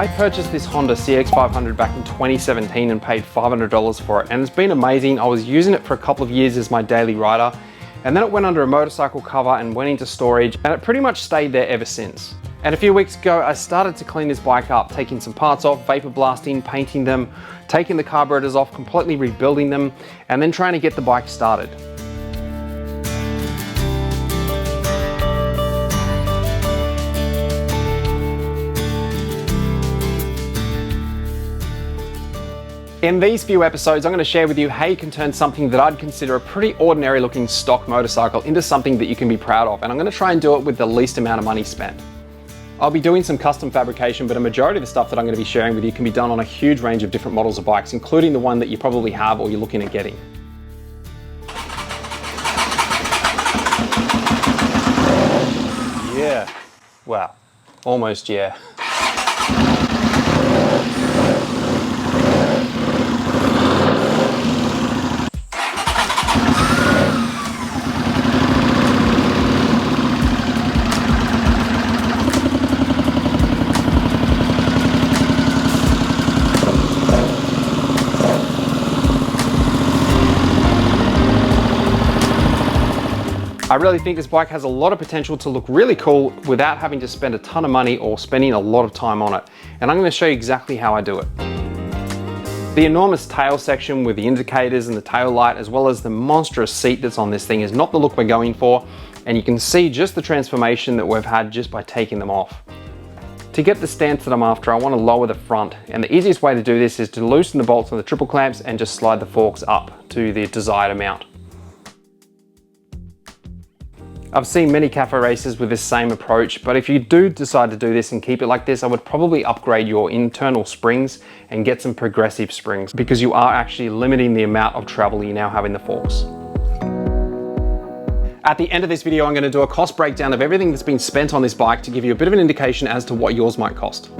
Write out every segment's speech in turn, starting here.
I purchased this Honda CX500 back in 2017 and paid $500 for it, and it's been amazing. I was using it for a couple of years as my daily rider, and then it went under a motorcycle cover and went into storage, and it pretty much stayed there ever since. And a few weeks ago, I started to clean this bike up, taking some parts off, vapor blasting, painting them, taking the carburetors off, completely rebuilding them, and then trying to get the bike started. In these few episodes, I'm going to share with you how you can turn something that I'd consider a pretty ordinary looking stock motorcycle into something that you can be proud of. And I'm going to try and do it with the least amount of money spent. I'll be doing some custom fabrication, but a majority of the stuff that I'm going to be sharing with you can be done on a huge range of different models of bikes, including the one that you probably have or you're looking at getting. Yeah, wow, almost yeah. I really think this bike has a lot of potential to look really cool without having to spend a ton of money or spending a lot of time on it. And I'm going to show you exactly how I do it. The enormous tail section with the indicators and the tail light, as well as the monstrous seat that's on this thing, is not the look we're going for. And you can see just the transformation that we've had just by taking them off. To get the stance that I'm after, I want to lower the front. And the easiest way to do this is to loosen the bolts on the triple clamps and just slide the forks up to the desired amount. I've seen many cafe races with this same approach, but if you do decide to do this and keep it like this, I would probably upgrade your internal springs and get some progressive springs, because you are actually limiting the amount of travel you now have in the forks. At the end of this video, I'm going to do a cost breakdown of everything that's been spent on this bike to give you a bit of an indication as to what yours might cost.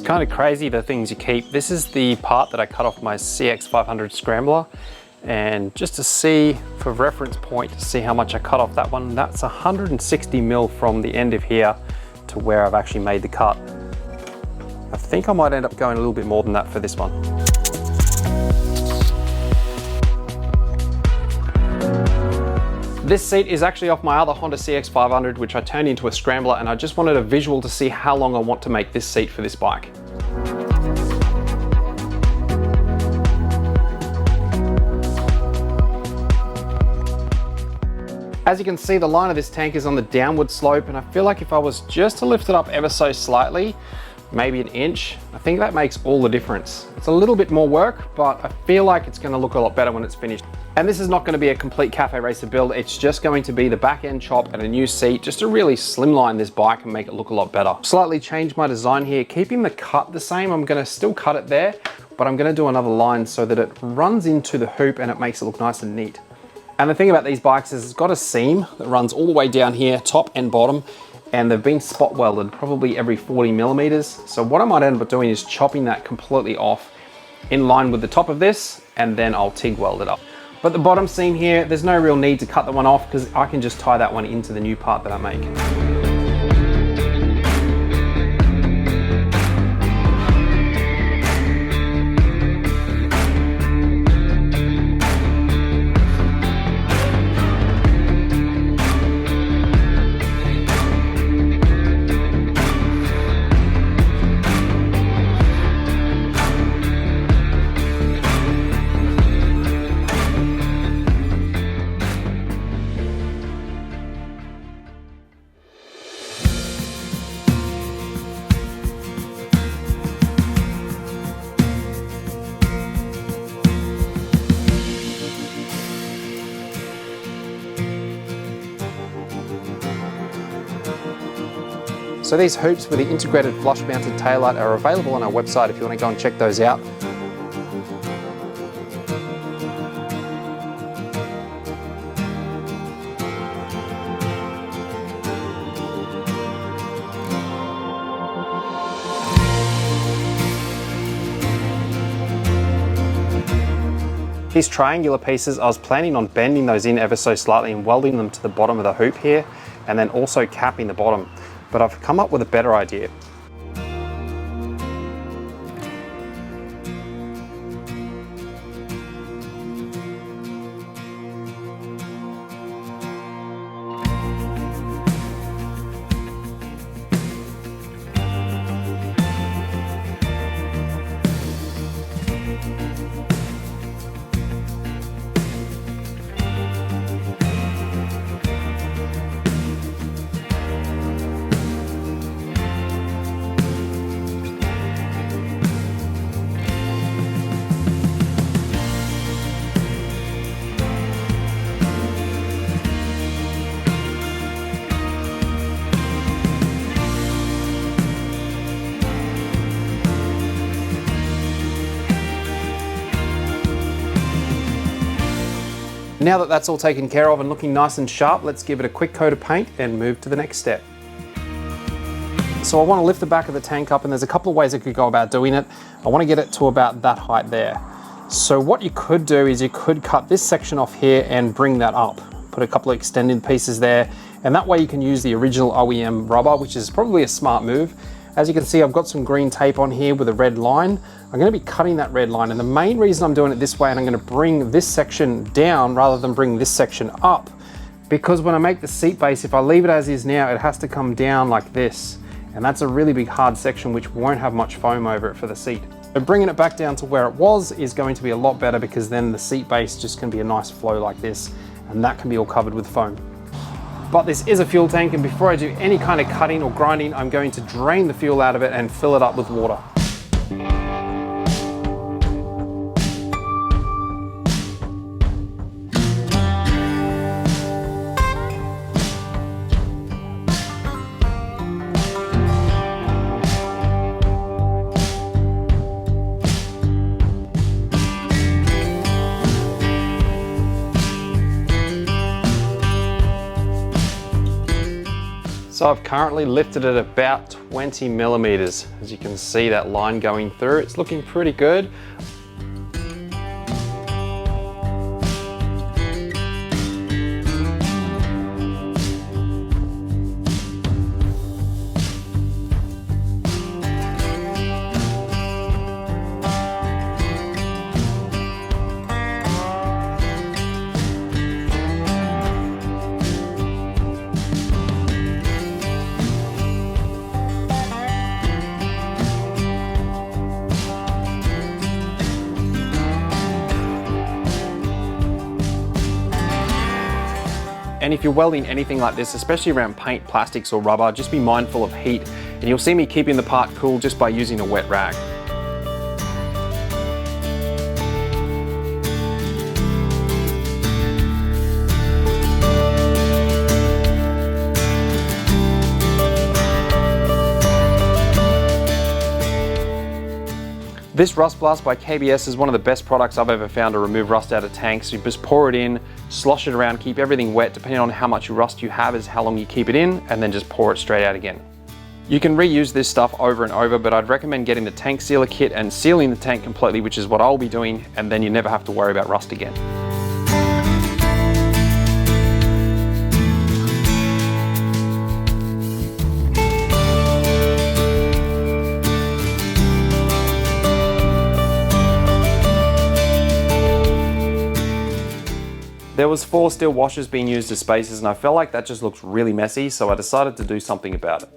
Kind of crazy the things you keep. This is the part that I cut off my CX500 Scrambler, and just to see, for reference point, to see how much I cut off that one, that's 160 mil from the end of here to where I've actually made the cut. I think I might end up going a little bit more than that for this one. This seat is actually off my other Honda CX500, which I turned into a Scrambler, and I just wanted a visual to see how long I want to make this seat for this bike. As you can see, the line of this tank is on the downward slope, and I feel like if I was just to lift it up ever so slightly, maybe an inch, I think that makes all the difference. It's a little bit more work, but I feel like it's going to look a lot better when it's finished. And this is not going to be a complete cafe racer build, it's just going to be the back end chop and a new seat, just to really slimline this bike and make it look a lot better. Slightly change my design here, keeping the cut the same. I'm going to still cut it there, but I'm going to do another line so that it runs into the hoop and it makes it look nice and neat. And the thing about these bikes is it's got a seam that runs all the way down here, top and bottom, and they've been spot welded probably every 40 millimeters. So what I might end up doing is chopping that completely off in line with the top of this, and then I'll TIG weld it up. But the bottom seam here, there's no real need to cut that one off, because I can just tie that one into the new part that I make. So these hoops with the integrated flush mounted taillight are available on our website if you want to go and check those out. These triangular pieces, I was planning on bending those in ever so slightly and welding them to the bottom of the hoop here, and then also capping the bottom. But I've come up with a better idea. Now that that's all taken care of and looking nice and sharp, let's give it a quick coat of paint and move to the next step. So I want to lift the back of the tank up, and there's a couple of ways I could go about doing it. I want to get it to about that height there. So what you could do is you could cut this section off here and bring that up. Put a couple of extended pieces there, and that way you can use the original OEM rubber, which is probably a smart move. As you can see, I've got some green tape on here with a red line. I'm going to be cutting that red line, and the main reason I'm doing it this way, and I'm going to bring this section down rather than bring this section up, because when I make the seat base, if I leave it as is now, it has to come down like this, and that's a really big hard section which won't have much foam over it for the seat. So bringing it back down to where it was is going to be a lot better, because then the seat base just can be a nice flow like this, and that can be all covered with foam. But this is a fuel tank, and before I do any kind of cutting or grinding, I'm going to drain the fuel out of it and fill it up with water. So I've currently lifted it about 20 millimeters. As you can see, that line going through, it's looking pretty good. And if you're welding anything like this, especially around paint, plastics or rubber, just be mindful of heat. And you'll see me keeping the part cool just by using a wet rag. This Rust Blast by KBS is one of the best products I've ever found to remove rust out of tanks. You just pour it in, slosh it around, keep everything wet. Depending on how much rust you have is how long you keep it in, and then just pour it straight out again. You can reuse this stuff over and over, but I'd recommend getting the tank sealer kit and sealing the tank completely, which is what I'll be doing, and then you never have to worry about rust again. There was 4 steel washers being used as spacers, and I felt like that just looks really messy, so I decided to do something about it.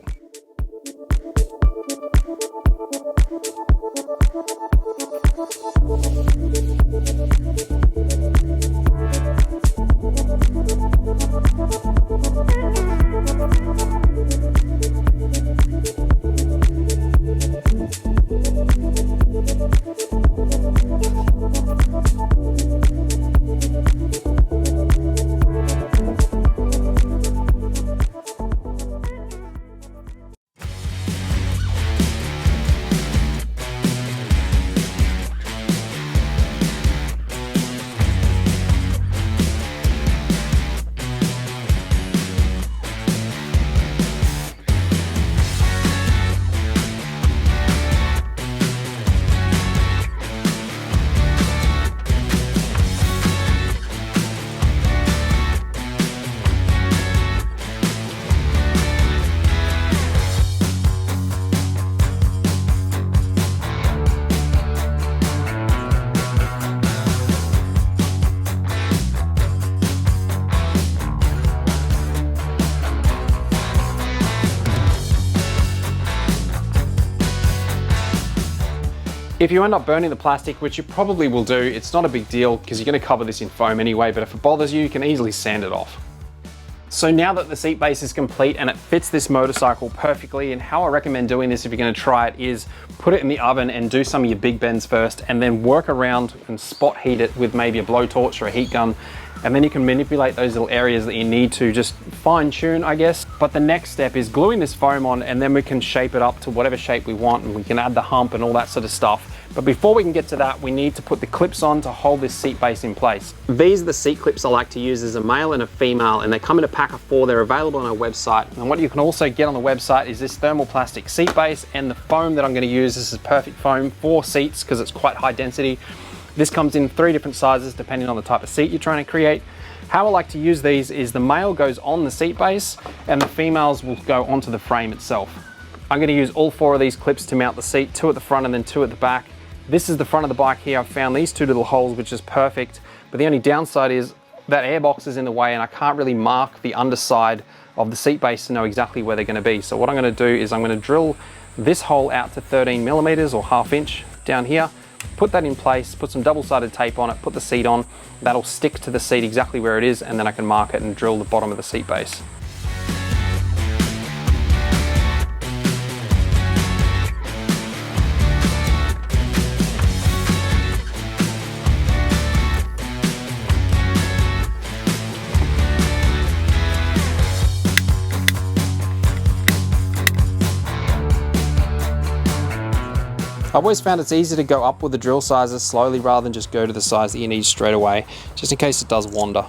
If you end up burning the plastic, which you probably will do, it's not a big deal because you're going to cover this in foam anyway, but if it bothers you, you can easily sand it off. So now that the seat base is complete and it fits this motorcycle perfectly, and how I recommend doing this if you're going to try it is put it in the oven and do some of your big bends first, and then work around and spot heat it with maybe a blowtorch or a heat gun, and then you can manipulate those little areas that you need to just fine tune, I guess. But the next step is gluing this foam on, and then we can shape it up to whatever shape we want, and we can add the hump and all that sort of stuff. But before we can get to that, we need to put the clips on to hold this seat base in place. These are the seat clips I like to use. There's a male and a female, and they come in a pack of 4. They're available on our website. And what you can also get on the website is this thermoplastic seat base and the foam that I'm going to use. This is perfect foam for seats because it's quite high density. This comes in 3 different sizes depending on the type of seat you're trying to create. How I like to use these is the male goes on the seat base and the females will go onto the frame itself. I'm going to use all 4 of these clips to mount the seat, 2 at the front and then 2 at the back. This is the front of the bike here. I've found these 2 little holes, which is perfect. But the only downside is that airbox is in the way and I can't really mark the underside of the seat base to know exactly where they're going to be. So what I'm going to do is I'm going to drill this hole out to 13 millimeters or 1/2 inch down here, put that in place, put some double-sided tape on it, put the seat on. That'll stick to the seat exactly where it is, and then I can mark it and drill the bottom of the seat base. I've always found it's easier to go up with the drill sizes slowly rather than just go to the size that you need straight away, just in case it does wander.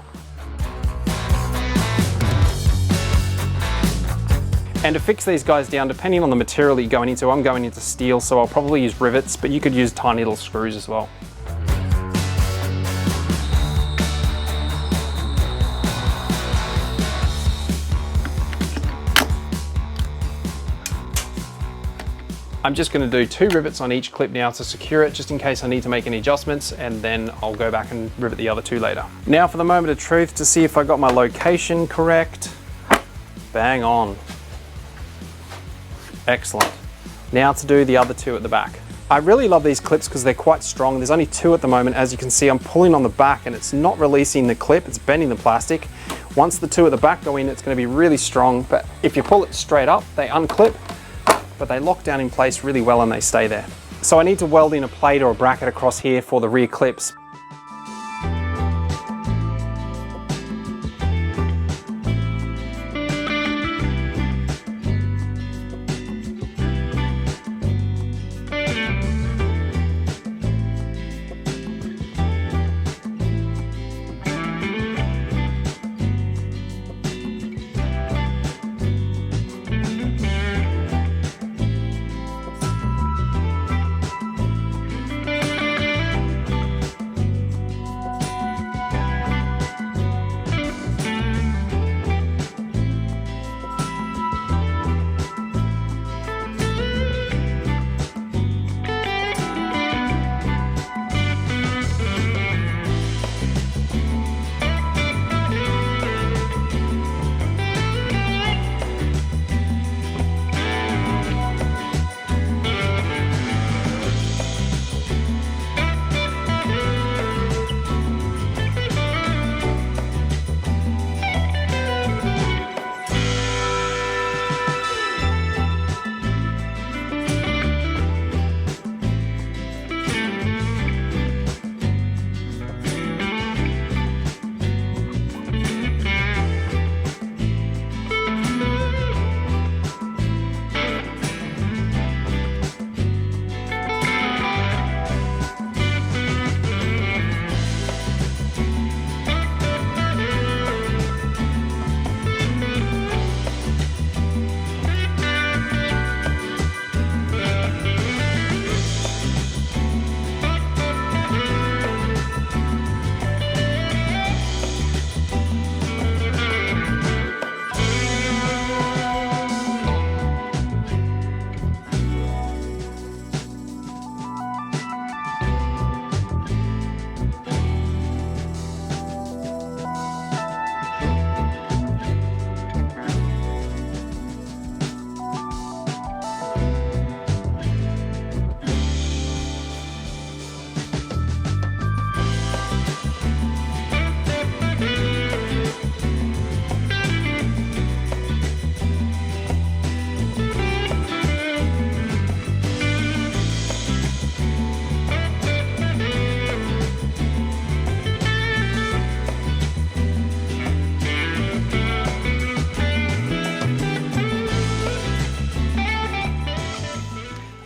And to fix these guys down, depending on the material that you're going into, I'm going into steel, so I'll probably use rivets, but you could use tiny little screws as well. I'm just going to do 2 rivets on each clip now to secure it, just in case I need to make any adjustments, and then I'll go back and rivet the other 2 later. Now for the moment of truth to see if I got my location correct. Bang on. Excellent. Now to do the other 2 at the back. I really love these clips because they're quite strong. There's only 2 at the moment. As you can see, I'm pulling on the back and it's not releasing the clip, it's bending the plastic. Once the 2 at the back go in, it's going to be really strong, but if you pull it straight up, they unclip, but they lock down in place really well and they stay there. So I need to weld in a plate or a bracket across here for the rear clips.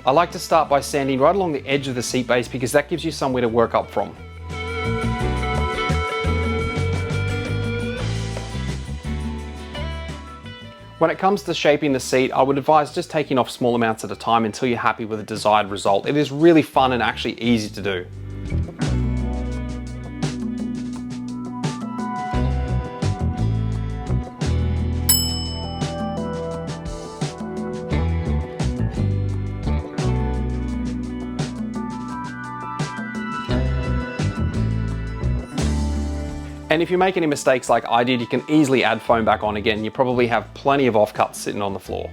I like to start by sanding right along the edge of the seat base because that gives you somewhere to work up from. When it comes to shaping the seat, I would advise just taking off small amounts at a time until you're happy with the desired result. It is really fun and actually easy to do. And if you make any mistakes like I did, you can easily add foam back on again. You probably have plenty of offcuts sitting on the floor.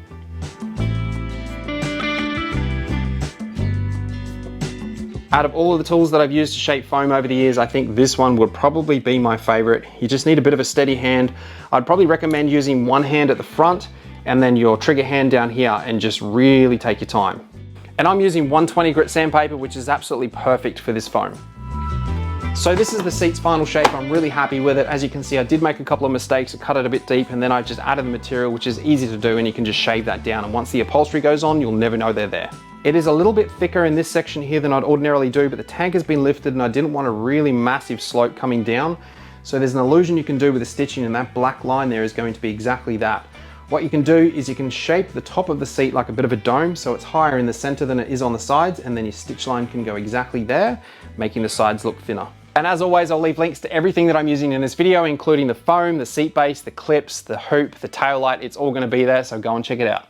Out of all of the tools that I've used to shape foam over the years, I think this one would probably be my favorite. You just need a bit of a steady hand. I'd probably recommend using one hand at the front and then your trigger hand down here and just really take your time. And I'm using 120 grit sandpaper, which is absolutely perfect for this foam. So this is the seat's final shape. I'm really happy with it. As you can see, I did make a couple of mistakes. I cut it a bit deep and then I just added the material, which is easy to do, and you can just shave that down. And once the upholstery goes on, you'll never know they're there. It is a little bit thicker in this section here than I'd ordinarily do, but the tank has been lifted and I didn't want a really massive slope coming down. So there's an illusion you can do with the stitching, and that black line there is going to be exactly that. What you can do is you can shape the top of the seat like a bit of a dome, so it's higher in the center than it is on the sides, and then your stitch line can go exactly there, making the sides look thinner. And as always, I'll leave links to everything that I'm using in this video, including the foam, the seat base, the clips, the hoop, the tail light. It's all going to be there, so go and check it out.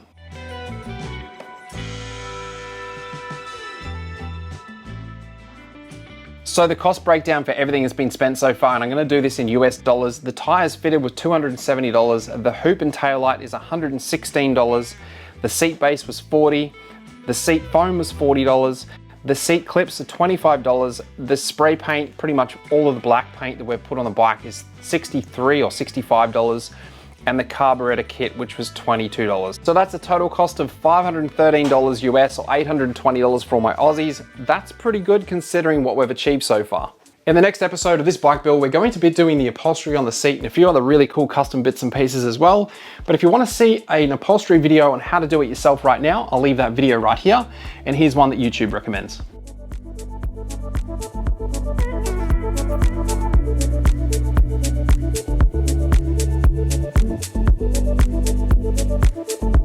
So the cost breakdown for everything has been spent so far, and I'm going to do this in US dollars. The tires fitted was $270, the hoop and tail light is $116, the seat base was $40, the seat foam was $40, the seat clips are $25, the spray paint, pretty much all of the black paint that we've put on the bike, is $63 or $65, and the carburetor kit, which was $22. So that's a total cost of $513 US or $820 for all my Aussies. That's pretty good considering what we've achieved so far. In the next episode of this bike build, we're going to be doing the upholstery on the seat and a few other really cool custom bits and pieces as well. But if you want to see an upholstery video on how to do it yourself right now, I'll leave that video right here. And here's one that YouTube recommends.